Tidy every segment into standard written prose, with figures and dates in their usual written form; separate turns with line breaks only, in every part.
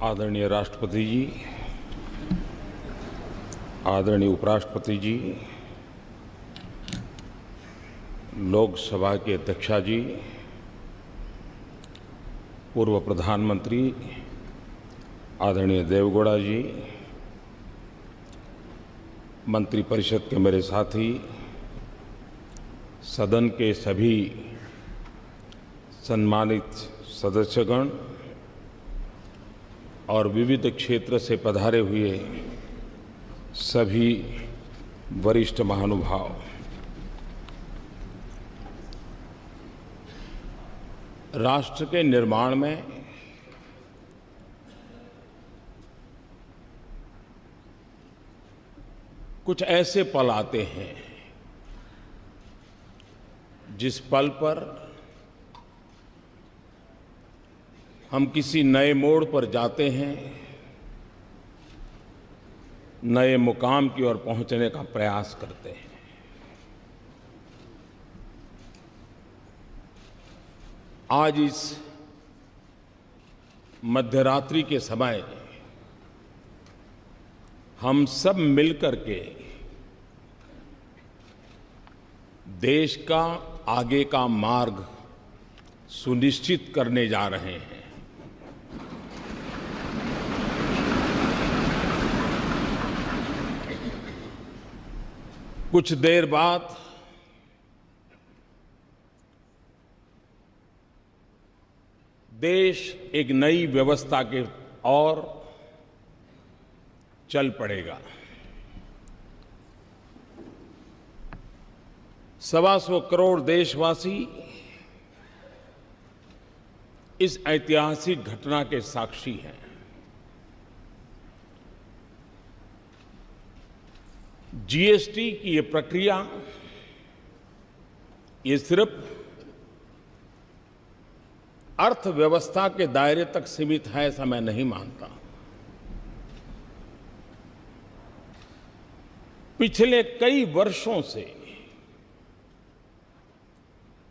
आदरणीय राष्ट्रपति जी, आदरणीय उपराष्ट्रपति जी, लोकसभा के अध्यक्षा जी, पूर्व प्रधानमंत्री आदरणीय देवेगौड़ा जी, मंत्रिपरिषद के मेरे साथी, सदन के सभी सम्मानित सदस्यगण और विविध क्षेत्र से पधारे हुए सभी वरिष्ठ महानुभाव, राष्ट्र के निर्माण में कुछ ऐसे पल आते हैं जिस पल पर हम किसी नए मोड़ पर जाते हैं, नए मुकाम की ओर पहुंचने का प्रयास करते हैं। आज इस मध्यरात्रि के समय हम सब मिलकर के देश का आगे का मार्ग सुनिश्चित करने जा रहे हैं। कुछ देर बाद देश एक नई व्यवस्था के ओर चल पड़ेगा। 125 करोड़ देशवासी इस ऐतिहासिक घटना के साक्षी हैं। जीएसटी की ये प्रक्रिया ये सिर्फ अर्थव्यवस्था के दायरे तक सीमित है, ऐसा मैं नहीं मानता। पिछले कई वर्षों से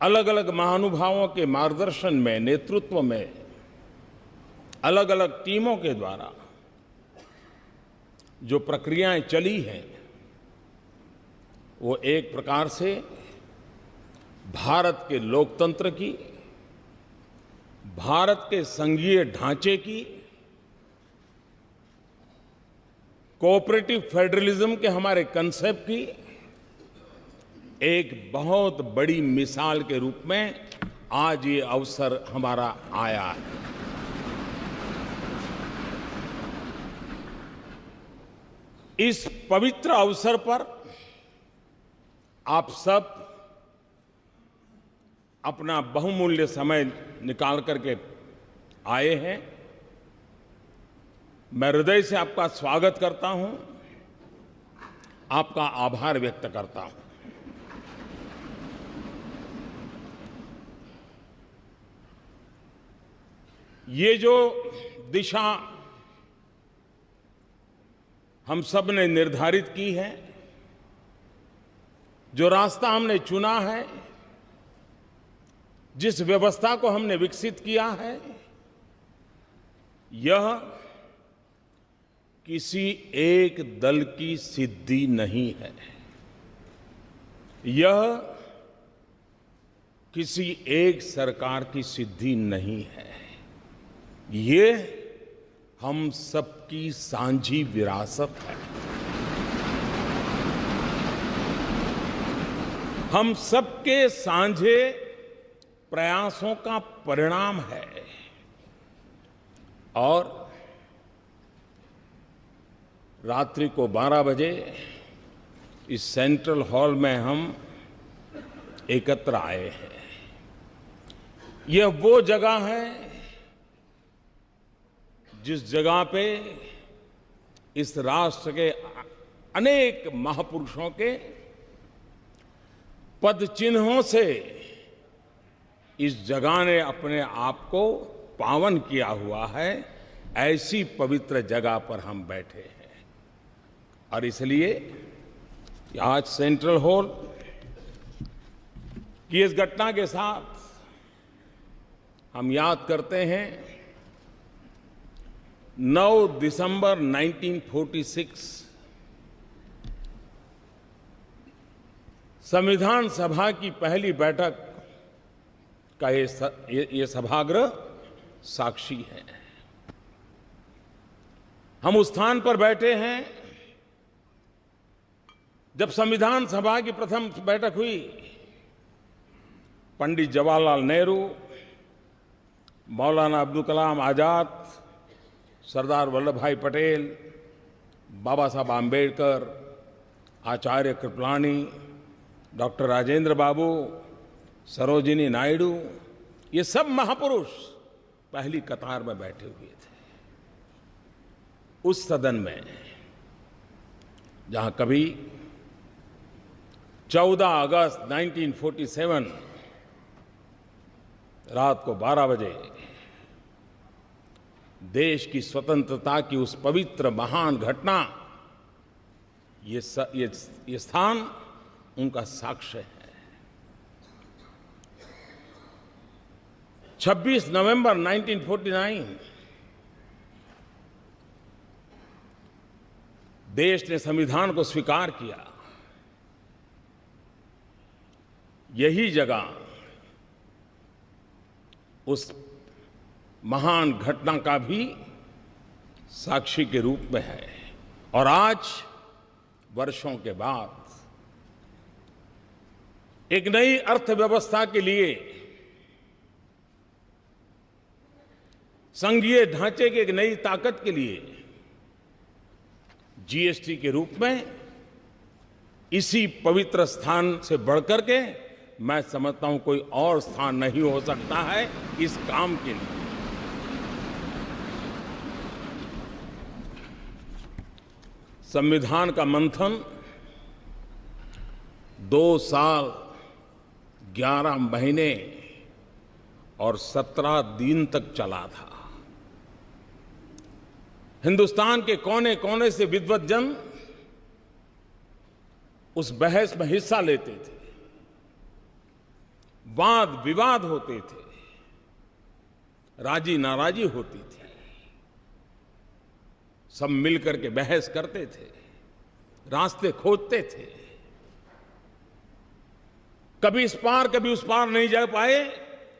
अलग अलग महानुभावों के मार्गदर्शन में, नेतृत्व में, अलग अलग टीमों के द्वारा जो प्रक्रियाएं चली हैं, वो एक प्रकार से भारत के लोकतंत्र की, भारत के संघीय ढांचे की, कोऑपरेटिव फेडरलिज्म के हमारे कंसेप्ट की एक बहुत बड़ी मिसाल के रूप में आज ये अवसर हमारा आया है। इस पवित्र अवसर पर आप सब अपना बहुमूल्य समय निकाल करके आए हैं। मैं हृदय से आपका स्वागत करता हूं, आपका आभार व्यक्त करता हूं। ये जो दिशा हम सब ने निर्धारित की है, जो रास्ता हमने चुना है, जिस व्यवस्था को हमने विकसित किया है, यह किसी एक दल की सिद्धि नहीं है। यह किसी एक सरकार की सिद्धि नहीं है। ये हम सबकी साझी विरासत है। हम सबके साझे प्रयासों का परिणाम है। और रात्रि को 12 बजे इस सेंट्रल हॉल में हम एकत्र आए हैं। यह वो जगह है जिस जगह पे इस राष्ट्र के अनेक महापुरुषों के पद चिन्हों से इस जगह ने अपने आप को पावन किया हुआ है। ऐसी पवित्र जगह पर हम बैठे हैं और इसलिए आज सेंट्रल हॉल की इस घटना के साथ हम याद करते हैं 9 दिसंबर 1946 संविधान सभा की पहली बैठक का ये सभागृह साक्षी है। हम उस स्थान पर बैठे हैं जब संविधान सभा की प्रथम बैठक हुई। पंडित जवाहरलाल नेहरू, मौलाना अब्दुल कलाम आजाद, सरदार वल्लभ भाई पटेल, बाबा साहब आम्बेडकर, आचार्य कृपलानी, डॉक्टर राजेंद्र बाबू, सरोजिनी नायडू, ये सब महापुरुष पहली कतार में बैठे हुए थे। उस सदन में जहां कभी 14 अगस्त 1947 रात को 12 बजे देश की स्वतंत्रता की उस पवित्र महान घटना, ये स्थान उनका साक्ष्य है। 26 नवंबर 1949 देश ने संविधान को स्वीकार किया। यही जगह उस महान घटना का भी साक्षी के रूप में है। और आज वर्षों के बाद एक नई अर्थव्यवस्था के लिए, संघीय ढांचे की एक नई ताकत के लिए जीएसटी के रूप में इसी पवित्र स्थान से बढ़कर के मैं समझता हूं कोई और स्थान नहीं हो सकता है इस काम के लिए। संविधान का मंथन 2 साल 11 महीने और 17 दिन तक चला था। हिंदुस्तान के कोने कोने से विद्वत जन उस बहस में हिस्सा लेते थे, वाद विवाद होते थे, राजी नाराजी होती थी, सब मिलकर के बहस करते थे, रास्ते खोजते थे। कभी इस पार कभी उस पार नहीं जा पाए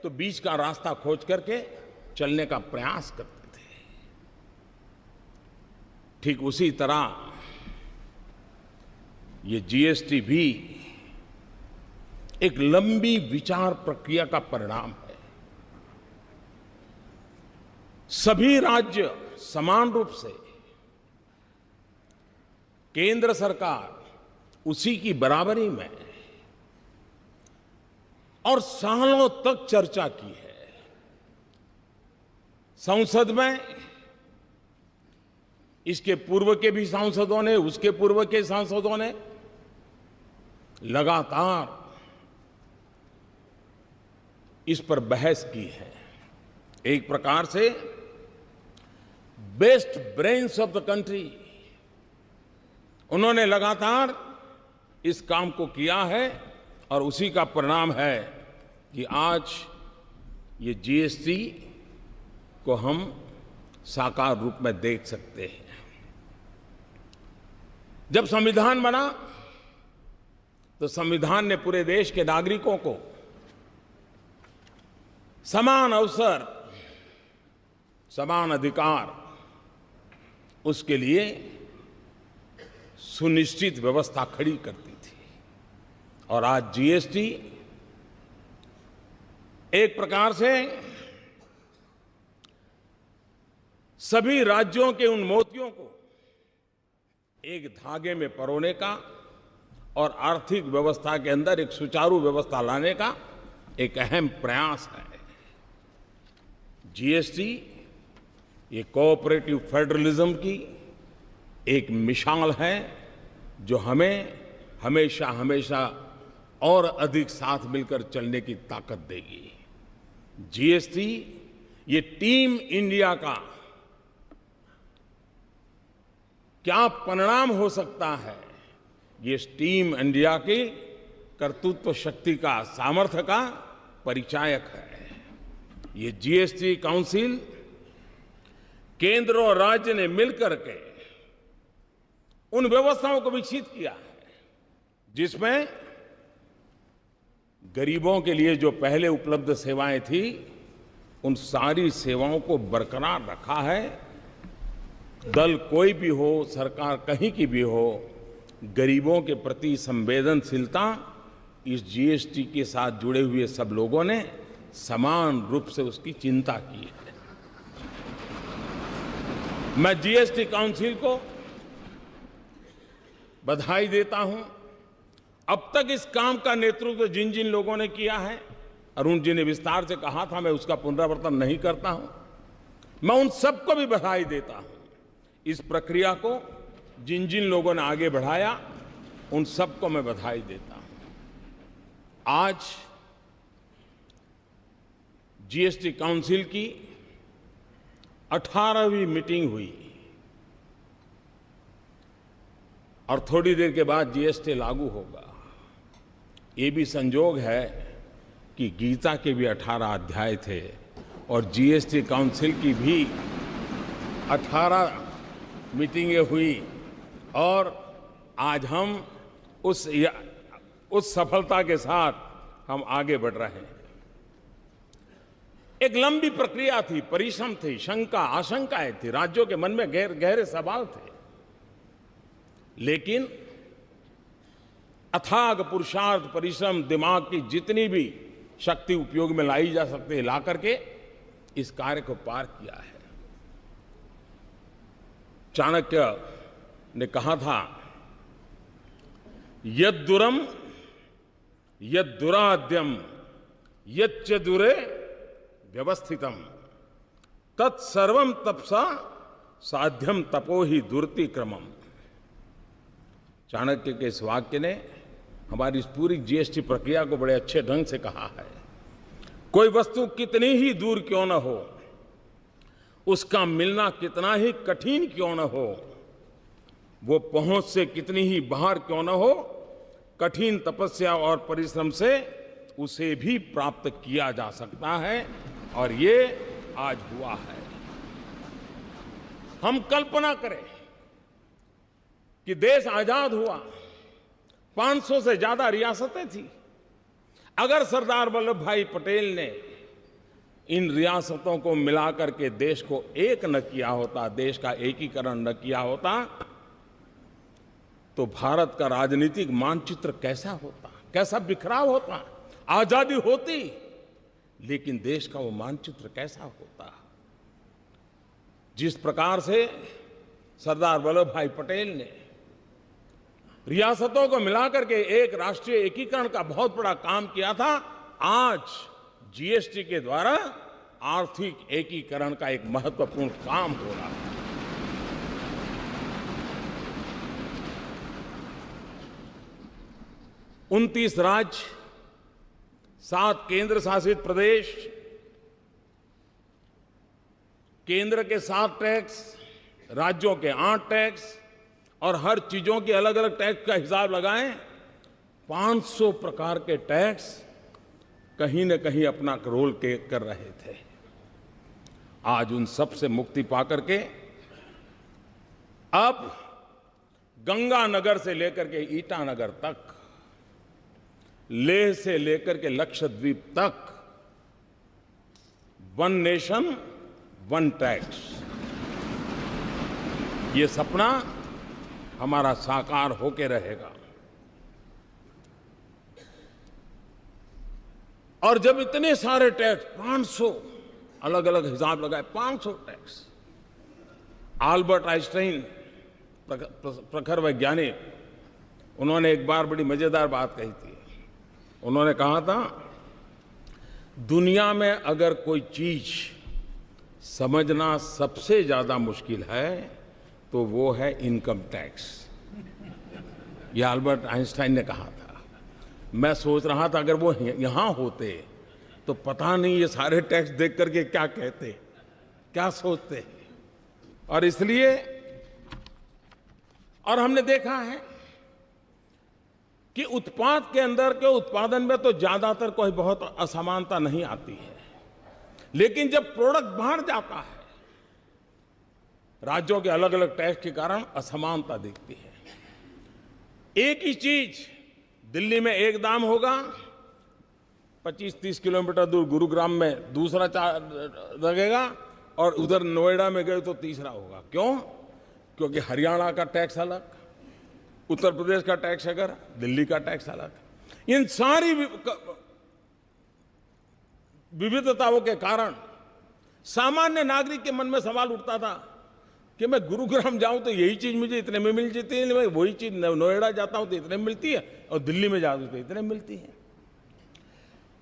तो बीच का रास्ता खोज करके चलने का प्रयास करते थे। ठीक उसी तरह ये जीएसटी भी एक लंबी विचार प्रक्रिया का परिणाम है। सभी राज्य समान रूप से, केंद्र सरकार उसी की बराबरी में और सालों तक चर्चा की है। संसद में इसके पूर्व के भी सांसदों ने, उसके पूर्व के सांसदों ने लगातार इस पर बहस की है। एक प्रकार से best brains of the country उन्होंने लगातार इस काम को किया है और उसी का परिणाम है कि आज ये जीएसटी को हम साकार रूप में देख सकते हैं। जब संविधान बना तो संविधान ने पूरे देश के नागरिकों को समान अवसर, समान अधिकार, उसके लिए सुनिश्चित व्यवस्था खड़ी करती थी। और आज जीएसटी एक प्रकार से सभी राज्यों के उन मोतियों को एक धागे में परोने का और आर्थिक व्यवस्था के अंदर एक सुचारू व्यवस्था लाने का एक अहम प्रयास है। जीएसटी ये कोऑपरेटिव फेडरलिज्म की एक मिसाल है जो हमें हमेशा हमेशा और अधिक साथ मिलकर चलने की ताकत देगी। जीएसटी ये टीम इंडिया का क्या परिणाम हो सकता है, ये टीम इंडिया की कर्तृत्व शक्ति का, सामर्थ्य का परिचायक है। ये जीएसटी काउंसिल केंद्र और राज्य ने मिलकर के उन व्यवस्थाओं को विकसित किया है जिसमें गरीबों के लिए जो पहले उपलब्ध सेवाएं थी उन सारी सेवाओं को बरकरार रखा है। दल कोई भी हो, सरकार कहीं की भी हो, गरीबों के प्रति संवेदनशीलता इस जीएसटी के साथ जुड़े हुए सब लोगों ने समान रूप से उसकी चिंता की है। मैं जीएसटी काउंसिल को बधाई देता हूं। अब तक इस काम का नेतृत्व जिन जिन लोगों ने किया है, अरुण जी ने विस्तार से कहा था, मैं उसका पुनरावर्तन नहीं करता हूं। मैं उन सबको भी बधाई देता हूं। इस प्रक्रिया को जिन जिन लोगों ने आगे बढ़ाया उन सबको मैं बधाई देता हूं। आज जीएसटी काउंसिल की 18वीं मीटिंग हुई और थोड़ी देर के बाद जीएसटी लागू होगा। ये भी संजोग है कि गीता के भी 18 अध्याय थे और जीएसटी काउंसिल की भी 18 मीटिंगें हुई और आज हम उस सफलता के साथ हम आगे बढ़ रहे हैं। एक लंबी प्रक्रिया थी, परिश्रम थी, शंका आशंकाएं थी, राज्यों के मन में गहरे सवाल थे, लेकिन अथाग पुरुषार्थ, परिश्रम, दिमाग की जितनी भी शक्ति उपयोग में लाई जा सकती है ला करके इस कार्य को पार किया है। चाणक्य ने कहा था, यद्दुरम यद्दुराद्यम यच्च दुरे व्यवस्थितम तत्सर्वम तपसा साध्यम तपो ही दुर्ति क्रमम। चाणक्य के इस वाक्य ने हमारी इस पूरी जीएसटी प्रक्रिया को बड़े अच्छे ढंग से कहा है। कोई वस्तु कितनी ही दूर क्यों न हो, उसका मिलना कितना ही कठिन क्यों न हो, वो पहुंच से कितनी ही बाहर क्यों न हो, कठिन तपस्या और परिश्रम से उसे भी प्राप्त किया जा सकता है और ये आज हुआ है। हम कल्पना करें कि देश आजाद हुआ, 500 से ज्यादा रियासतें थी। अगर सरदार वल्लभ भाई पटेल ने इन रियासतों को मिलाकर के देश को एक न किया होता, देश का एकीकरण न किया होता, तो भारत का राजनीतिक मानचित्र कैसा होता, कैसा बिखराव होता। आजादी होती लेकिन देश का वो मानचित्र कैसा होता। जिस प्रकार से सरदार वल्लभ भाई पटेल ने रियासतों को मिलाकर के एक राष्ट्रीय एकीकरण का बहुत बड़ा काम किया था, आज जीएसटी के द्वारा आर्थिक एकीकरण का एक महत्वपूर्ण काम हो रहा है। 29 राज्य, 7 केंद्र शासित प्रदेश, केंद्र के 7 टैक्स, राज्यों के 8 टैक्स और हर चीजों के अलग अलग टैक्स का हिसाब लगाएं, 500 प्रकार के टैक्स कहीं न कहीं अपना रोल कर रहे थे। आज उन सब से मुक्ति पाकर के अब गंगानगर से लेकर के ईटानगर तक, लेह से लेकर के लक्षद्वीप तक, वन नेशन वन टैक्स, ये सपना हमारा साकार होके रहेगा। और जब इतने सारे टैक्स, 500 अलग अलग हिसाब लगाए, 500 टैक्स। आल्बर्ट आइंस्टाइन प्रखर वैज्ञानिक, उन्होंने एक बार बड़ी मजेदार बात कही थी। उन्होंने कहा था, दुनिया में अगर कोई चीज समझना सबसे ज्यादा मुश्किल है तो वो है इनकम टैक्स। ये आल्बर्ट आइंस्टाइन ने कहा था। मैं सोच रहा था अगर वो यहां होते तो पता नहीं ये सारे टैक्स देख करके क्या कहते, क्या सोचते। और इसलिए, और हमने देखा है कि उत्पाद के अंदर के उत्पादन में तो ज्यादातर कोई बहुत असमानता नहीं आती है, लेकिन जब प्रोडक्ट बाहर जाता है राज्यों के अलग अलग टैक्स के कारण असमानता दिखती है। एक ही चीज दिल्ली में एक दाम होगा, 25-30 किलोमीटर दूर गुरुग्राम में दूसरा लगेगा, और उधर नोएडा में गए तो तीसरा होगा। क्यों? क्योंकि हरियाणा का टैक्स अलग, उत्तर प्रदेश का टैक्स अलग, दिल्ली का टैक्स अलग। इन सारी विविधताओं के कारण सामान्य नागरिक के मन में सवाल उठता था कि मैं गुरुग्राम जाऊं तो यही चीज मुझे इतने में मिल जाती है, मैं वही चीज नोएडा जाता हूं तो इतने में मिलती है, और दिल्ली में जाता हूं तो इतने में मिलती है।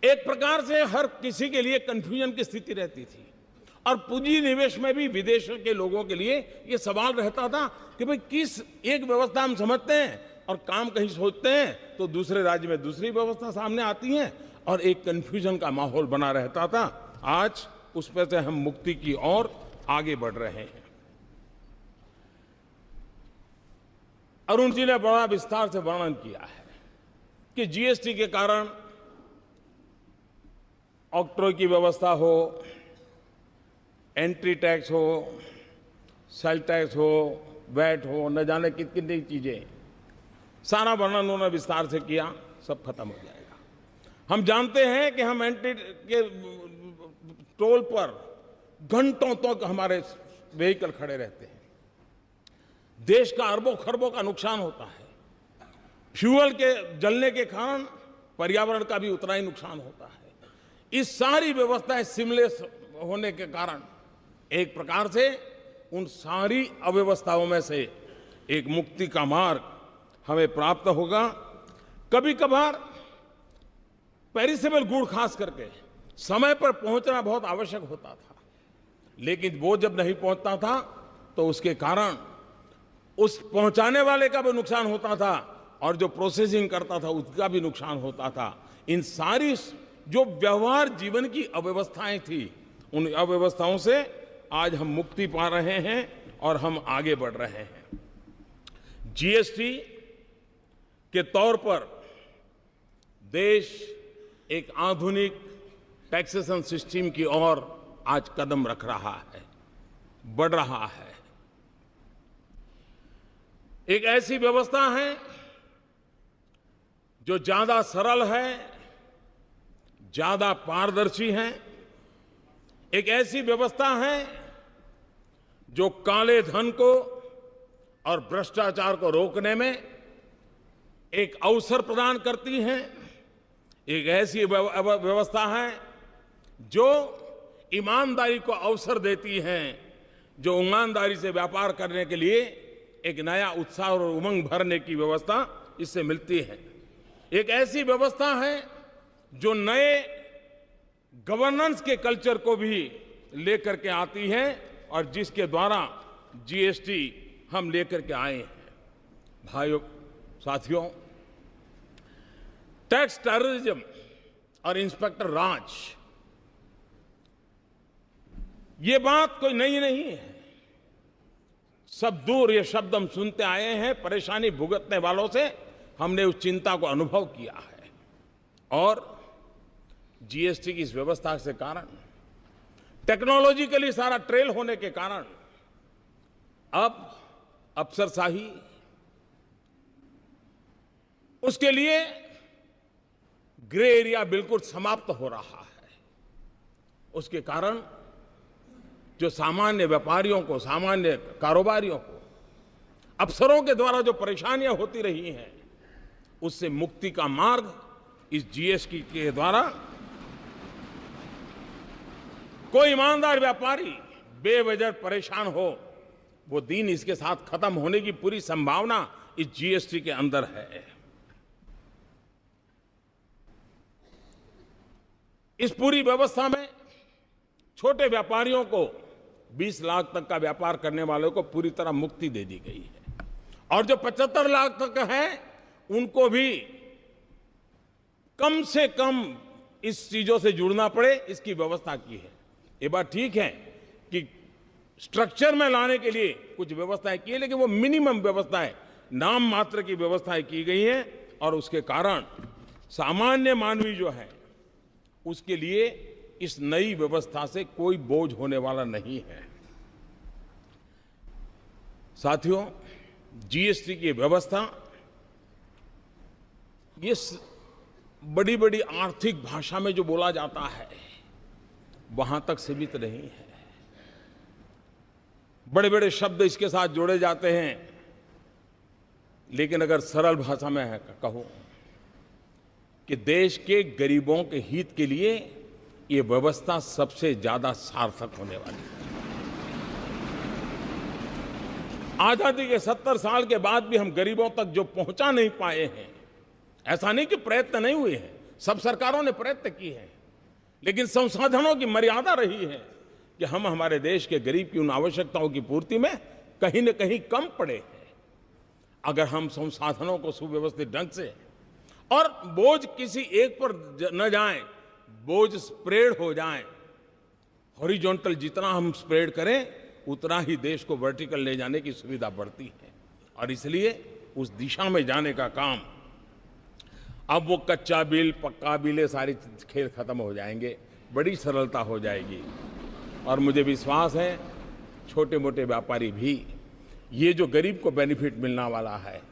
एक प्रकार से हर किसी के लिए कंफ्यूजन की स्थिति रहती थी, और पूंजी निवेश में भी विदेशों के लोगों के लिए यह सवाल रहता था कि भाई किस एक व्यवस्था हम समझते हैं और काम कहीं सोचते हैं तो दूसरे राज्य में दूसरी व्यवस्था सामने आती है, और एक कंफ्यूजन का माहौल बना रहता था। आज उस पर से हम मुक्ति की ओर आगे बढ़ रहे हैं। अरुण जी ने बड़ा विस्तार से वर्णन किया है कि जीएसटी के कारण ऑक्ट्रोय की व्यवस्था हो, एंट्री टैक्स हो, सेल टैक्स हो, वैट हो, न जाने कितनी चीजें, सारा वर्णन उन्होंने विस्तार से किया, सब खत्म हो जाएगा। हम जानते हैं कि हम एंट्री के टोल पर घंटों तक हमारे व्हीकल खड़े रहते हैं, देश का अरबों खरबों का नुकसान होता है। फ्यूल के जलने के कारण पर्यावरण का भी उतना ही नुकसान होता है। इस सारी व्यवस्थाएं सीमलेस होने के कारण एक प्रकार से उन सारी अव्यवस्थाओं में से एक मुक्ति का मार्ग हमें प्राप्त होगा। कभी कभार पेरिसेबल गुड खास करके समय पर पहुंचना बहुत आवश्यक होता था, लेकिन वो जब नहीं पहुंचता था तो उसके कारण उस पहुंचाने वाले का भी नुकसान होता था, और जो प्रोसेसिंग करता था उसका भी नुकसान होता था। इन सारी जो व्यवहार जीवन की अव्यवस्थाएं थी, उन अव्यवस्थाओं से आज हम मुक्ति पा रहे हैं और हम आगे बढ़ रहे हैं। जीएसटी के तौर पर देश एक आधुनिक टैक्सेशन सिस्टम की ओर आज कदम रख रहा है, बढ़ रहा है। एक ऐसी व्यवस्था है जो ज्यादा सरल है, ज्यादा पारदर्शी है। एक ऐसी व्यवस्था है जो काले धन को और भ्रष्टाचार को रोकने में एक अवसर प्रदान करती है। एक ऐसी व्यवस्था है जो ईमानदारी को अवसर देती है, जो ईमानदारी से व्यापार करने के लिए एक नया उत्साह और उमंग भरने की व्यवस्था इससे मिलती है। एक ऐसी व्यवस्था है जो नए गवर्नेंस के कल्चर को भी लेकर के आती है, और जिसके द्वारा जीएसटी हम लेकर के आए हैं। भाइयों साथियों, टैक्स टेररिज्म और इंस्पेक्टर राज, ये बात कोई नई नहीं है। सब दूर ये शब्द हम सुनते आए हैं। परेशानी भुगतने वालों से हमने उस चिंता को अनुभव किया है, और जीएसटी की इस व्यवस्था के कारण, टेक्नोलॉजिकली सारा ट्रेल होने के कारण, अब अफसरशाही, उसके लिए ग्रे एरिया बिल्कुल समाप्त हो रहा है। उसके कारण जो सामान्य व्यापारियों को, सामान्य कारोबारियों को, अफसरों के द्वारा जो परेशानियां होती रही हैं, उससे मुक्ति का मार्ग इस जीएसटी के द्वारा कोई ईमानदार व्यापारी बेवजह परेशान हो, वो दिन इसके साथ खत्म होने की पूरी संभावना इस जीएसटी के अंदर है। इस पूरी व्यवस्था में छोटे व्यापारियों को 20 लाख तक का व्यापार करने वालों को पूरी तरह मुक्ति दे दी गई है, और जो 75 लाख तक है उनको भी कम से कम इस चीजों से जुड़ना पड़े, इसकी व्यवस्था की है। ये बात ठीक है कि स्ट्रक्चर में लाने के लिए कुछ व्यवस्थाएं की है, लेकिन वो मिनिमम व्यवस्थाएं, नाम मात्र की व्यवस्थाएं की गई हैं, और उसके कारण सामान्य मानवी जो है उसके लिए इस नई व्यवस्था से कोई बोझ होने वाला नहीं है। साथियों, जीएसटी की व्यवस्था ये बड़ी-बड़ी आर्थिक भाषा में जो बोला जाता है, वहां तक सीमित नहीं है। बड़े-बड़े शब्द इसके साथ जोड़े जाते हैं, लेकिन अगर सरल भाषा में कहूं कि देश के गरीबों के हित के लिए ये व्यवस्था सबसे ज्यादा सार्थक होने वाली है। आजादी के 70 साल के बाद भी हम गरीबों तक जो पहुंचा नहीं पाए हैं, ऐसा नहीं कि प्रयत्न नहीं हुए हैं, सब सरकारों ने प्रयत्न किए हैं, लेकिन संसाधनों की मर्यादा रही है कि हम हमारे देश के गरीब की उन आवश्यकताओं की पूर्ति में कहीं न कहीं कम पड़े हैं। अगर हम संसाधनों को सुव्यवस्थित ढंग से, और बोझ किसी एक पर न जाए, बोझ स्प्रेड हो जाए, हॉरिजॉन्टल जितना हम स्प्रेड करें उतना ही देश को वर्टिकल ले जाने की सुविधा बढ़ती है। और इसलिए उस दिशा में जाने का काम, अब वो कच्चा बिल पक्का बिल ये सारी खेल खत्म हो जाएंगे, बड़ी सरलता हो जाएगी। और मुझे विश्वास है छोटे मोटे व्यापारी भी ये जो गरीब को बेनिफिट मिलने वाला है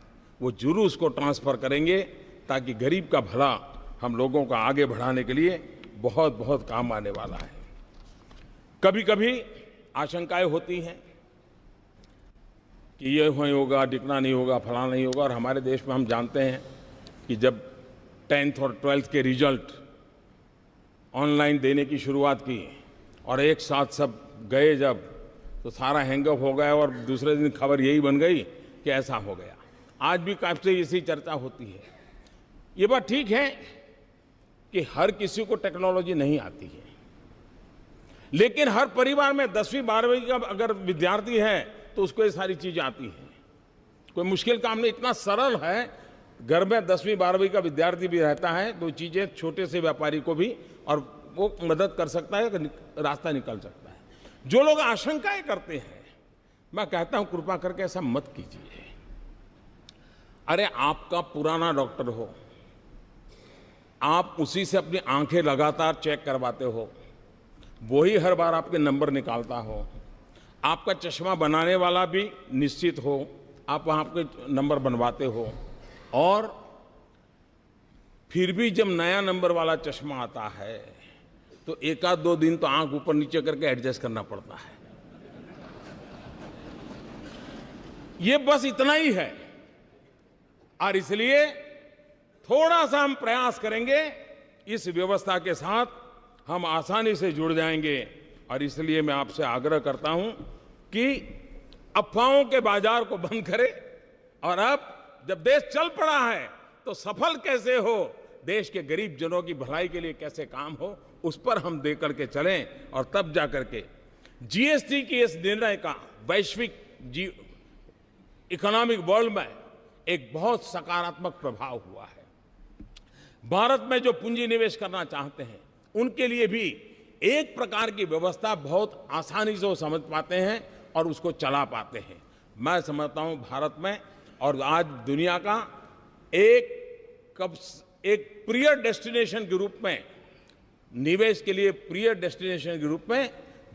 वो जरूर उसको ट्रांसफर करेंगे, ताकि गरीब का भला हम लोगों को आगे बढ़ाने के लिए बहुत बहुत काम आने वाला है। कभी कभी आशंकाएं होती हैं कि ये नहीं होगा, डिकना नहीं होगा, फलाना नहीं होगा, और हमारे देश में हम जानते हैं कि जब 10th और 12th के रिजल्ट ऑनलाइन देने की शुरुआत की और एक साथ सब गए जब, तो सारा हैंगअप हो गया और दूसरे दिन खबर यही बन गई कि ऐसा हो गया। आज भी काफी इसी चर्चा होती है। ये बात ठीक है कि हर किसी को टेक्नोलॉजी नहीं आती है, लेकिन हर परिवार में 10वीं 12वीं का अगर विद्यार्थी है तो उसको ये सारी चीजें आती हैं। कोई मुश्किल काम नहीं, इतना सरल है। घर में 10वीं 12वीं का विद्यार्थी भी रहता है तो चीजें छोटे से व्यापारी को भी, और वो मदद कर सकता है, रास्ता निकल सकता है। जो लोग आशंकाएं करते हैं, मैं कहता हूं कृपा करके ऐसा मत कीजिए। अरे आपका पुराना डॉक्टर हो, आप उसी से अपनी आंखें लगातार चेक करवाते हो, वही हर बार आपके नंबर निकालता हो, आपका चश्मा बनाने वाला भी निश्चित हो, आप वहां आपके नंबर बनवाते हो, और फिर भी जब नया नंबर वाला चश्मा आता है तो एक आध 2 दिन तो आंख ऊपर नीचे करके एडजस्ट करना पड़ता है। ये बस इतना ही है। और इसलिए थोड़ा सा हम प्रयास करेंगे, इस व्यवस्था के साथ हम आसानी से जुड़ जाएंगे। और इसलिए मैं आपसे आग्रह करता हूं कि अफवाहों के बाजार को बंद करें, और अब जब देश चल पड़ा है तो सफल कैसे हो, देश के गरीब जनों की भलाई के लिए कैसे काम हो, उस पर हम दे करके चलें। और तब जाकर के जीएसटी की इस निर्णय का वैश्विक इकोनॉमिक वर्ल्ड में एक बहुत सकारात्मक प्रभाव हुआ है। भारत में जो पूंजी निवेश करना चाहते हैं उनके लिए भी एक प्रकार की व्यवस्था बहुत आसानी से वो समझ पाते हैं और उसको चला पाते हैं। मैं समझता हूं भारत में, और आज दुनिया का एक प्रिय डेस्टिनेशन के रूप में, निवेश के लिए प्रिय डेस्टिनेशन के रूप में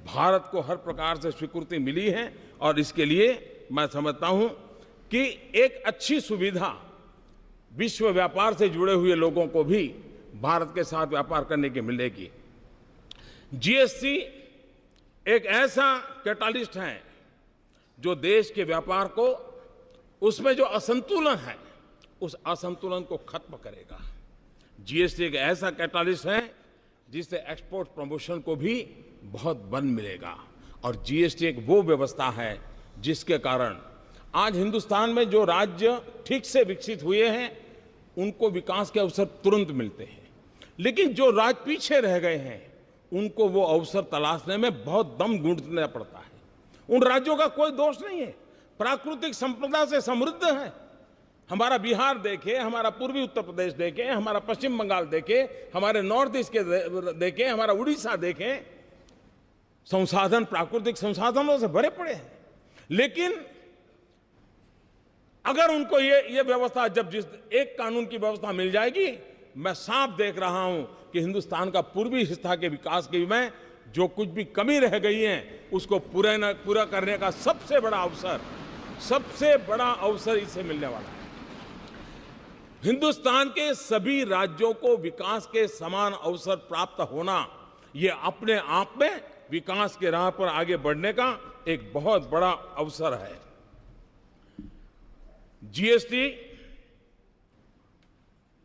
भारत को हर प्रकार से स्वीकृति मिली है। और इसके लिए मैं समझता हूं कि एक अच्छी सुविधा विश्व व्यापार से जुड़े हुए लोगों को भी भारत के साथ व्यापार करने की मिलेगी। जीएसटी एक ऐसा कैटालिस्ट है जो देश के व्यापार को, उसमें जो असंतुलन है उस असंतुलन को खत्म करेगा। जीएसटी एक ऐसा कैटालिस्ट है जिससे एक्सपोर्ट प्रमोशन को भी बहुत बल मिलेगा। और जीएसटी एक वो व्यवस्था है जिसके कारण आज हिंदुस्तान में जो राज्य ठीक से विकसित हुए हैं उनको विकास के अवसर तुरंत मिलते हैं, लेकिन जो राज्य पीछे रह गए हैं उनको वो अवसर तलाशने में बहुत दम गूंथना पड़ता है। उन राज्यों का कोई दोष नहीं है, प्राकृतिक संपदा से समृद्ध है। हमारा बिहार देखें, हमारा पूर्वी उत्तर प्रदेश देखें, हमारा पश्चिम बंगाल देखें, हमारे नॉर्थ ईस्ट के देखें, हमारा उड़ीसा देखें, संसाधन प्राकृतिक संसाधनों से भरे पड़े हैं। लेकिन अगर उनको ये व्यवस्था, जब जिस एक कानून की व्यवस्था मिल जाएगी, मैं साफ देख रहा हूं कि हिंदुस्तान का पूर्वी हिस्सा के विकास के में जो कुछ भी कमी रह गई है उसको पूरा करने का सबसे बड़ा अवसर सबसे बड़ा अवसर इससे मिलने वाला है। हिंदुस्तान के सभी राज्यों को विकास के समान अवसर प्राप्त होना, ये अपने आप में विकास के राह पर आगे बढ़ने का एक बहुत बड़ा अवसर है। जीएसटी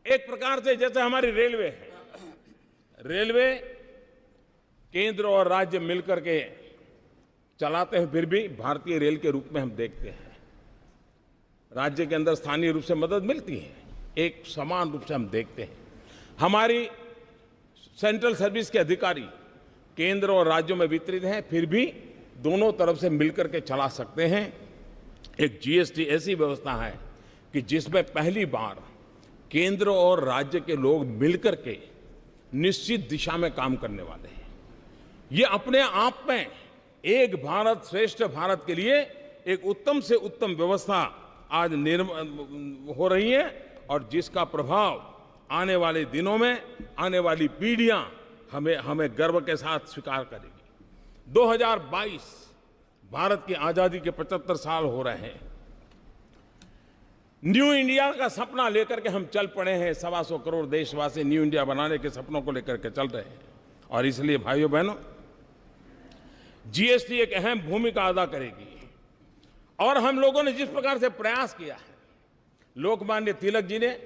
एक प्रकार से जैसे हमारी रेलवे है, रेलवे केंद्र और राज्य मिलकर के चलाते हैं, फिर भी भारतीय रेल के रूप में हम देखते हैं। राज्य के अंदर स्थानीय रूप से मदद मिलती है, एक समान रूप से हम देखते हैं। हमारी सेंट्रल सर्विस के अधिकारी केंद्र और राज्यों में वितरित हैं, फिर भी दोनों तरफ से मिलकर के चला सकते हैं। एक जीएसटी ऐसी व्यवस्था है कि जिसमें पहली बार केंद्र और राज्य के लोग मिलकर के निश्चित दिशा में काम करने वाले हैं। ये अपने आप में एक भारत श्रेष्ठ भारत के लिए एक उत्तम से उत्तम व्यवस्था आज हो रही है, और जिसका प्रभाव आने वाले दिनों में आने वाली पीढ़ियां हमें गर्व के साथ स्वीकार करेगी। 2022 भारत की आजादी के 75 साल हो रहे हैं। न्यू इंडिया का सपना लेकर के हम चल पड़े हैं। 125 करोड़ देशवासी न्यू इंडिया बनाने के सपनों को लेकर के चल रहे हैं, और इसलिए भाइयों बहनों, जीएसटी एक अहम भूमिका अदा करेगी। और हम लोगों ने जिस प्रकार से प्रयास किया है, लोकमान्य तिलक जी ने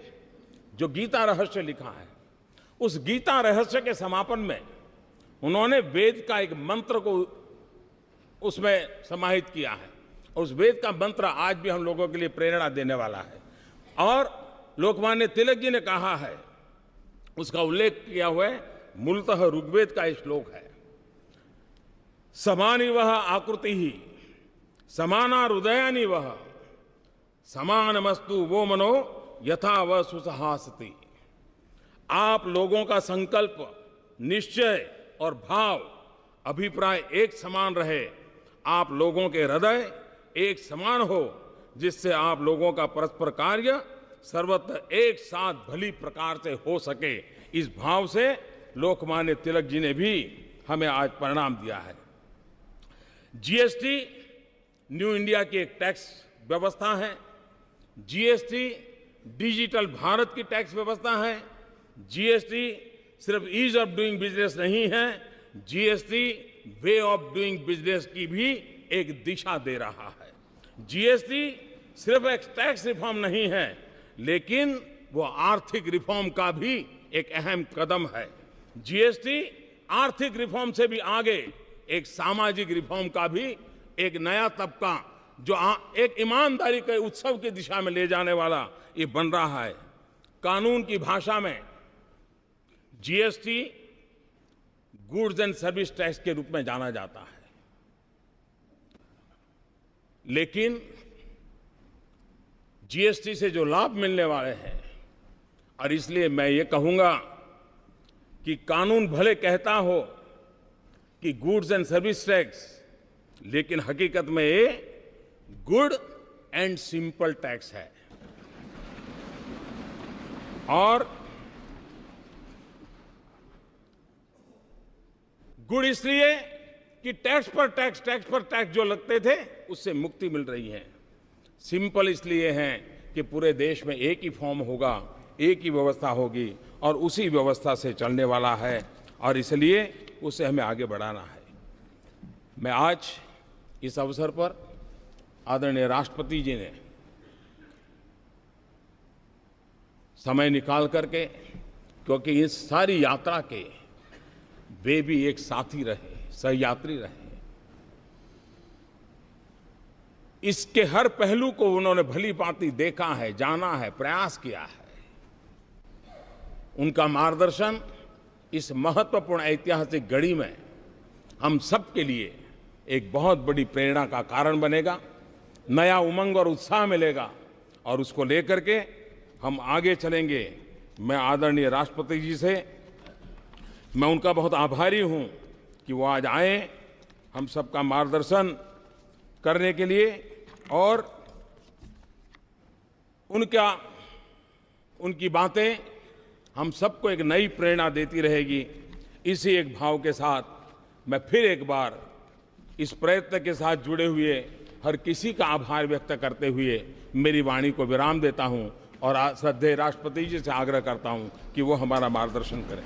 जो गीता रहस्य लिखा है, उस गीता रहस्य के समापन में उन्होंने वेद का एक मंत्र को उसमें समाहित किया है, और उस वेद का मंत्र आज भी हम लोगों के लिए प्रेरणा देने वाला है। और लोकमान्य तिलक जी ने कहा है, उसका उल्लेख किया हुआ है, मूलतः ऋग्वेद का एक श्लोक है, समानी वह आकृति ही समाना हृदयानि वह समानमस्तु वो मनो यथा वह सुसहासति। आप लोगों का संकल्प, निश्चय और भाव, अभिप्राय एक समान रहे, आप लोगों के हृदय एक समान हो, जिससे आप लोगों का परस्पर कार्य सर्वत्र एक साथ भली प्रकार से हो सके। इस भाव से लोकमान्य तिलक जी ने भी हमें आज परिणाम दिया है। जीएसटी न्यू इंडिया की एक टैक्स व्यवस्था है। जीएसटी डिजिटल भारत की टैक्स व्यवस्था है। जीएसटी सिर्फ ईज ऑफ डूइंग बिजनेस नहीं है, GST way of doing business की भी एक दिशा दे रहा है। जीएसटी सिर्फ एक टैक्स रिफॉर्म नहीं है, लेकिन वो आर्थिक रिफॉर्म का भी एक अहम कदम है। जीएसटी आर्थिक रिफॉर्म से भी आगे एक सामाजिक रिफॉर्म का भी एक नया तबका, जो एक ईमानदारी के उत्सव की दिशा में ले जाने वाला ये बन रहा है। कानून की भाषा में GST goods and service tax के रूप में जाना जाता है, लेकिन जीएसटी से जो लाभ मिलने वाले हैं, और इसलिए मैं ये कहूंगा कि कानून भले कहता हो कि गुड्स एंड सर्विस टैक्स, लेकिन हकीकत में ये गुड एंड सिंपल टैक्स है। और गुड इसलिए कि टैक्स पर टैक्स जो लगते थे उससे मुक्ति मिल रही है। सिंपल इसलिए है कि पूरे देश में एक ही फॉर्म होगा, एक ही व्यवस्था होगी, और उसी व्यवस्था से चलने वाला है, और इसलिए उसे हमें आगे बढ़ाना है। मैं आज इस अवसर पर आदरणीय राष्ट्रपति जी ने समय निकाल करके, क्योंकि इस सारी यात्रा के वे भी एक साथी रहे, सहयात्री रहे, इसके हर पहलू को उन्होंने भली भांति देखा है, जाना है, प्रयास किया है। उनका मार्गदर्शन इस महत्वपूर्ण ऐतिहासिक घड़ी में हम सब के लिए एक बहुत बड़ी प्रेरणा का कारण बनेगा, नया उमंग और उत्साह मिलेगा, और उसको लेकर के हम आगे चलेंगे। मैं आदरणीय राष्ट्रपति जी से मैं उनका बहुत आभारी हूं कि वो आज आए हम सबका मार्गदर्शन करने के लिए, और उनकी बातें हम सबको एक नई प्रेरणा देती रहेगी। इसी एक भाव के साथ मैं फिर एक बार इस प्रयत्न के साथ जुड़े हुए हर किसी का आभार व्यक्त करते हुए मेरी वाणी को विराम देता हूं और श्रद्धेय राष्ट्रपति जी से आग्रह करता हूं कि वो हमारा मार्गदर्शन करें।